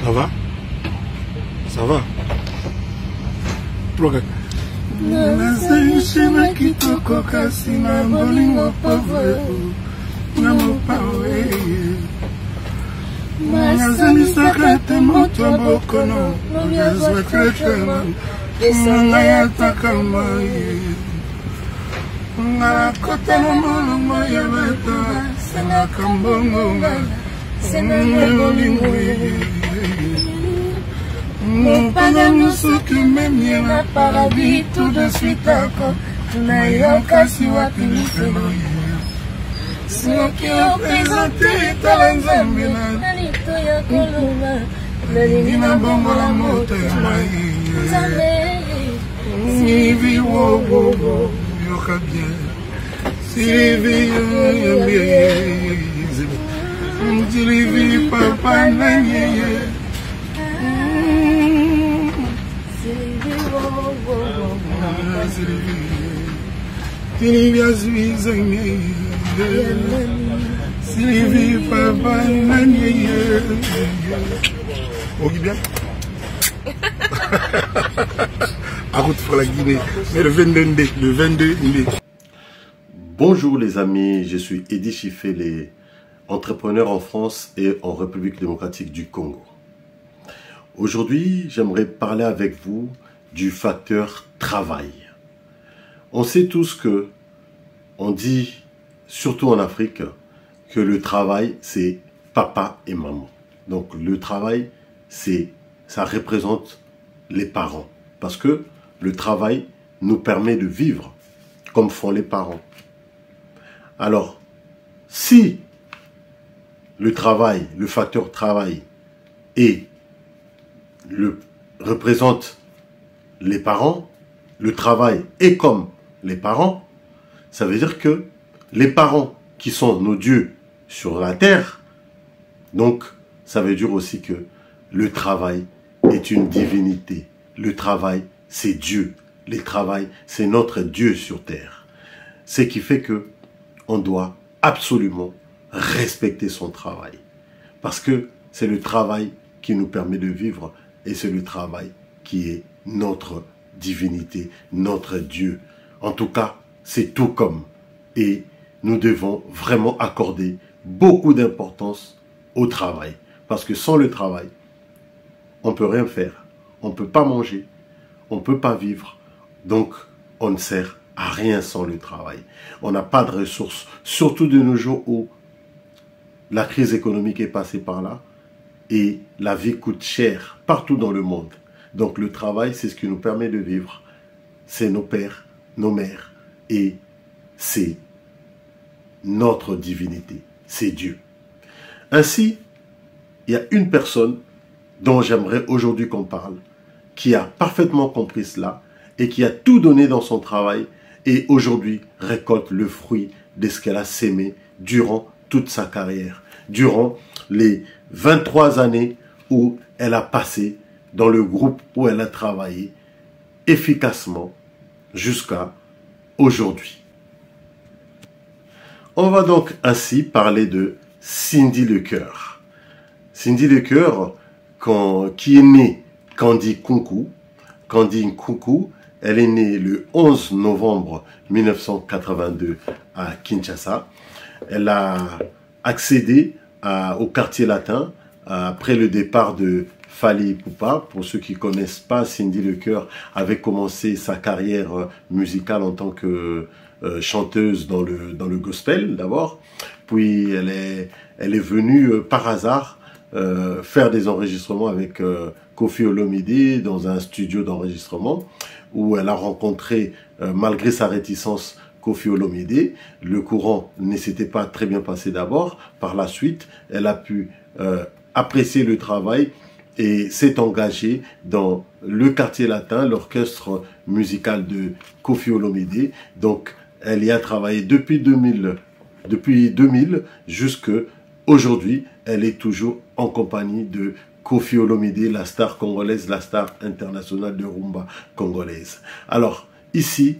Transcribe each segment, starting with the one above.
Ça va? Ça va? Plogue. Nasema kitoko kasi na bolingo pauvre na mopawe Nasema sakate moto bokono no yazwa krechema esanga ya takama Ngara kota no molongo ya beta sanga kambongo sanga bolingo Mon pagano qui m'aime na paradis tout de suite encore na yoka si wapi niselo Soki opezante talanzambe na nito ya koluma Nalingi na bongo la moto ya mai Sylvie wo wo wo yoka bien Sylvie yo bien Sylvie papa na yeye bien. À route pour la Guinée, mais le 22 mai. Bonjour les amis, je suis Eddy Chifele, entrepreneur en France et en République démocratique du Congo. Aujourd'hui, j'aimerais parler avec vous du facteur travail. On sait tous que, on dit, surtout en Afrique, que le travail, c'est papa et maman. Donc le travail, ça représente les parents. Parce que le travail nous permet de vivre comme font les parents. Alors, si le travail, le facteur travail représente les parents, le travail est comme les parents, ça veut dire que les parents qui sont nos dieux sur la terre, donc ça veut dire aussi que le travail est une divinité. Le travail, c'est Dieu. Le travail, c'est notre Dieu sur terre. Ce qui fait que on doit absolument respecter son travail. Parce que c'est le travail qui nous permet de vivre et c'est le travail qui est notre divinité, notre Dieu. En tout cas, c'est tout comme. Et nous devons vraiment accorder beaucoup d'importance au travail. Parce que sans le travail, on ne peut rien faire. On ne peut pas manger. On ne peut pas vivre. Donc, on ne sert à rien sans le travail. On n'a pas de ressources. Surtout de nos jours où la crise économique est passée par là. Et la vie coûte cher partout dans le monde. Donc le travail, c'est ce qui nous permet de vivre. C'est nos pères, nos mères. Et c'est notre divinité. C'est Dieu. Ainsi, il y a une personne dont j'aimerais aujourd'hui qu'on parle, qui a parfaitement compris cela et qui a tout donné dans son travail et aujourd'hui récolte le fruit de ce qu'elle a sémé durant toute sa carrière, durant les 23 années où elle a passé dans le groupe où elle a travaillé efficacement jusqu'à aujourd'hui. On va donc ainsi parler de Cindy Lecoeur. Cindy Lecoeur, qui est née Candy Nkunku. Candy Nkunku, elle est née le 11 novembre 1982 à Kinshasa. Elle a accédé au quartier latin après le départ de Fally Ipupa. Pour ceux qui ne connaissent pas, Cindy Lecoeur avait commencé sa carrière musicale en tant que chanteuse dans le gospel d'abord. Puis elle est venue par hasard faire des enregistrements avec Koffi Olomide dans un studio d'enregistrement où elle a rencontré, malgré sa réticence, Koffi Olomide. Le courant ne s'était pas très bien passé d'abord. Par la suite, elle a pu apprécier le travail et s'est engagée dans le quartier latin, l'orchestre musical de Koffi Olomide. Donc, elle y a travaillé depuis 2000 jusqu'à aujourd'hui. Elle est toujours en compagnie de Koffi Olomide, la star congolaise, la star internationale de rumba congolaise. Alors, ici,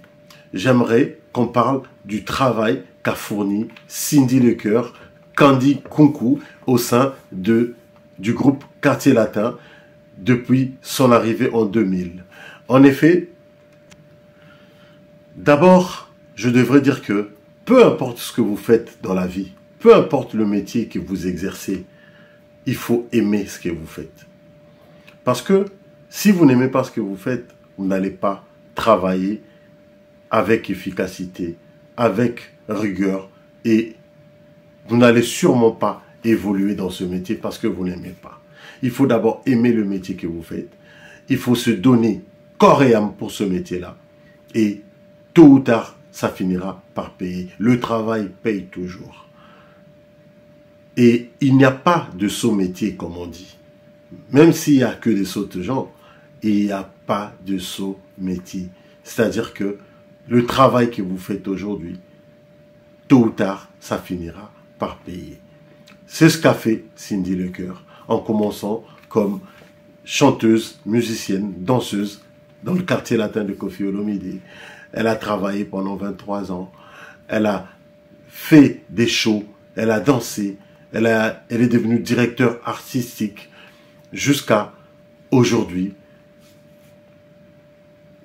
j'aimerais qu'on parle du travail qu'a fourni Cindy Lecoeur, Candy Nkunku, au sein de du groupe Quartier Latin depuis son arrivée en 2000. En effet, d'abord, je devrais dire que peu importe ce que vous faites dans la vie, peu importe le métier que vous exercez, il faut aimer ce que vous faites. Parce que si vous n'aimez pas ce que vous faites, vous n'allez pas travailler avec efficacité, avec rigueur, et vous n'allez sûrement pas évoluer dans ce métier parce que vous n'aimez pas. Il faut d'abord aimer le métier que vous faites. Il faut se donner corps et âme pour ce métier-là. Et tôt ou tard, ça finira par payer. Le travail paye toujours. Et il n'y a pas de sot métier, comme on dit. Même s'il n'y a que des sottes gens, il n'y a pas de sot métier. C'est-à-dire que le travail que vous faites aujourd'hui, tôt ou tard, ça finira par payer. C'est ce qu'a fait Cindy Lecoeur, en commençant comme chanteuse, musicienne, danseuse dans le quartier latin de Koffi Olomide. Elle a travaillé pendant 23 ans. Elle a fait des shows, elle a dansé, elle est devenue directeur artistique jusqu'à aujourd'hui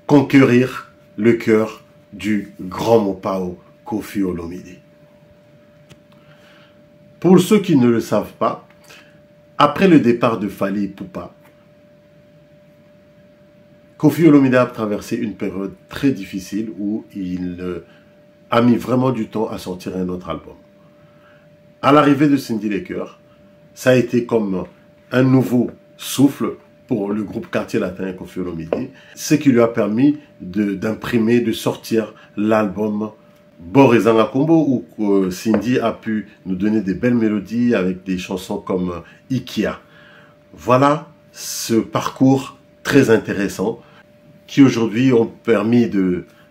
conquérir le cœur du grand Mopao Koffi Olomide. Pour ceux qui ne le savent pas, après le départ de Fally Ipupa, Koffi Olomide a traversé une période très difficile où il a mis vraiment du temps à sortir un autre album. À l'arrivée de Cindy Lecoeur, ça a été comme un nouveau souffle pour le groupe Quartier Latin et Koffi Olomide, ce qui lui a permis d'imprimer, de sortir l'album Borezanga Combo, où Cindy a pu nous donner des belles mélodies avec des chansons comme Ikia. Voilà ce parcours très intéressant qui aujourd'hui a permis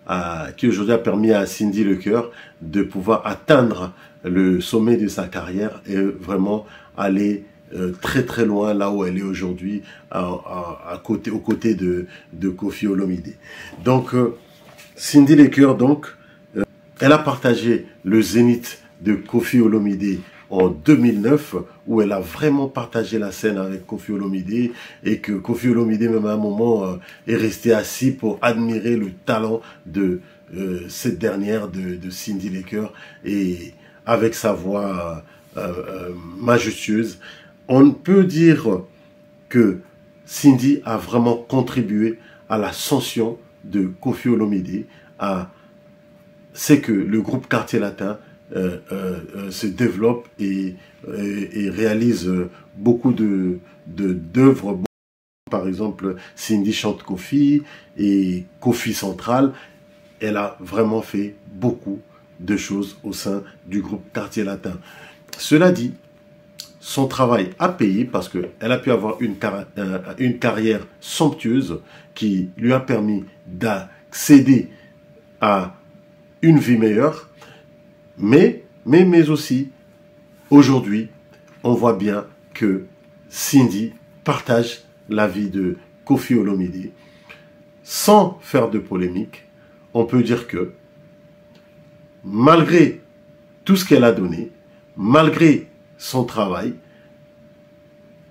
à Cindy Lecoeur de pouvoir atteindre le sommet de sa carrière et vraiment aller très très loin là où elle est aujourd'hui aux côtés de Koffi Olomide. Donc Cindy Lecoeur, elle a partagé le zénith de Koffi Olomide en 2009, où elle a vraiment partagé la scène avec Koffi Olomide, et que Koffi Olomide, même à un moment, est resté assis pour admirer le talent de cette dernière, de Cindy Lecoeur, et avec sa voix majestueuse. On peut dire que Cindy a vraiment contribué à l'ascension de Koffi Olomide, c'est que le groupe Quartier Latin se développe et réalise beaucoup d'œuvres. Par exemple, Cindy chante Koffi et Koffi Central. Elle a vraiment fait beaucoup de choses au sein du groupe Quartier Latin. Cela dit, son travail a payé parce qu'elle a pu avoir une carrière somptueuse qui lui a permis d'accéder à une vie meilleure, mais aussi, aujourd'hui, on voit bien que Cindy partage la vie de Koffi Olomide. Sans faire de polémique, on peut dire que, malgré tout ce qu'elle a donné, malgré son travail,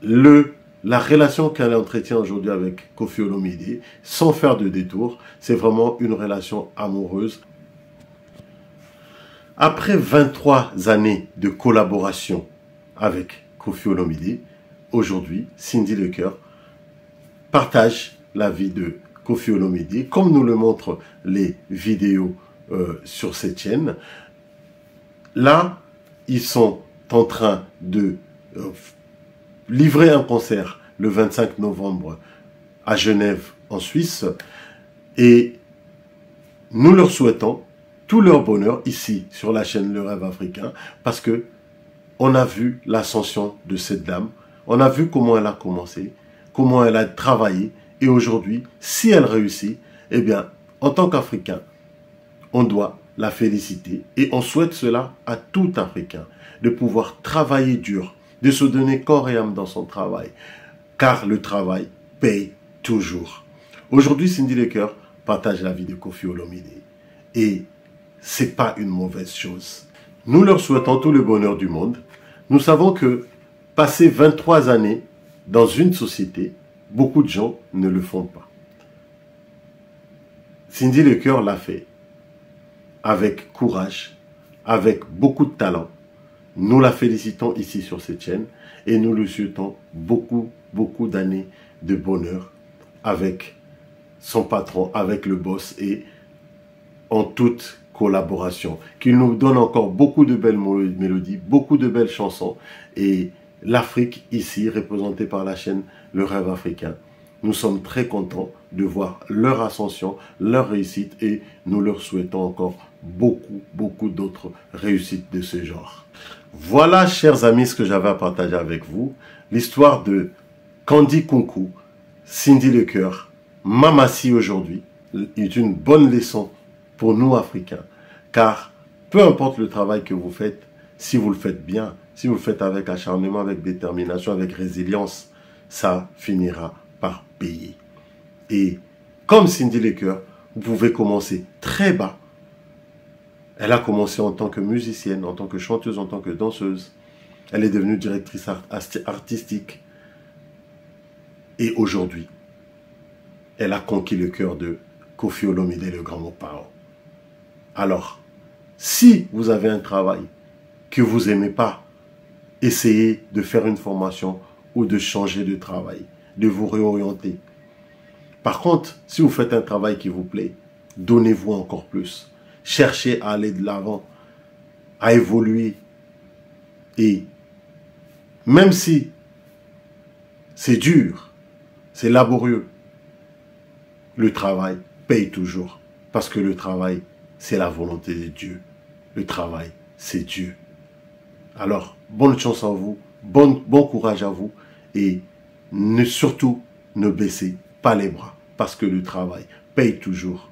la relation qu'elle entretient aujourd'hui avec Koffi Olomide, sans faire de détour, c'est vraiment une relation amoureuse. Après 23 années de collaboration avec Koffi Olomide, aujourd'hui, Cindy Lecoeur partage la vie de Koffi Olomide, comme nous le montrent les vidéos sur cette chaîne. Là, ils sont en train de livrer un concert le 25 novembre à Genève, en Suisse, et nous leur souhaitons tout leur bonheur ici sur la chaîne Le Rêve Africain, parce que on a vu l'ascension de cette dame, on a vu comment elle a commencé, comment elle a travaillé, et aujourd'hui, si elle réussit, eh bien, en tant qu'Africain, on doit la féliciter, et on souhaite cela à tout Africain, de pouvoir travailler dur, de se donner corps et âme dans son travail, car le travail paye toujours. Aujourd'hui, Cindy Lecoeur partage la vie de Koffi Olomide, et c'est pas une mauvaise chose. Nous leur souhaitons tout le bonheur du monde. Nous savons que passer 23 années dans une société, beaucoup de gens ne le font pas. Cindy Lecoeur l'a fait avec courage, avec beaucoup de talent. Nous la félicitons ici sur cette chaîne et nous lui souhaitons beaucoup d'années de bonheur avec son patron, avec le boss et en toute collaboration. Qu'il nous donne encore beaucoup de belles mélodies, beaucoup de belles chansons et l'Afrique ici, représentée par la chaîne Le Rêve Africain. Nous sommes très contents de voir leur ascension, leur réussite et nous leur souhaitons encore beaucoup d'autres réussites de ce genre. Voilà, chers amis, ce que j'avais à partager avec vous. L'histoire de Candy Kunku, Cindy Lecoeur, Mamassi aujourd'hui est une bonne leçon pour nous Africains. Car peu importe le travail que vous faites, si vous le faites bien, si vous le faites avec acharnement, avec détermination, avec résilience, ça finira par payer. Et comme Cindy Lecoeur, vous pouvez commencer très bas. Elle a commencé en tant que musicienne, en tant que chanteuse, en tant que danseuse. Elle est devenue directrice artistique. Et aujourd'hui, elle a conquis le cœur de Koffi Olomide, le grand Mopao. Alors, si vous avez un travail que vous n'aimez pas, essayez de faire une formation ou de changer de travail, de vous réorienter. Par contre, si vous faites un travail qui vous plaît, donnez-vous encore plus. Cherchez à aller de l'avant, à évoluer. Et même si c'est dur, c'est laborieux, le travail paye toujours. Parce que le travail, c'est la volonté de Dieu. Le travail, c'est Dieu. Alors, bonne chance à vous, bon courage à vous et surtout ne baissez pas les bras parce que le travail paye toujours.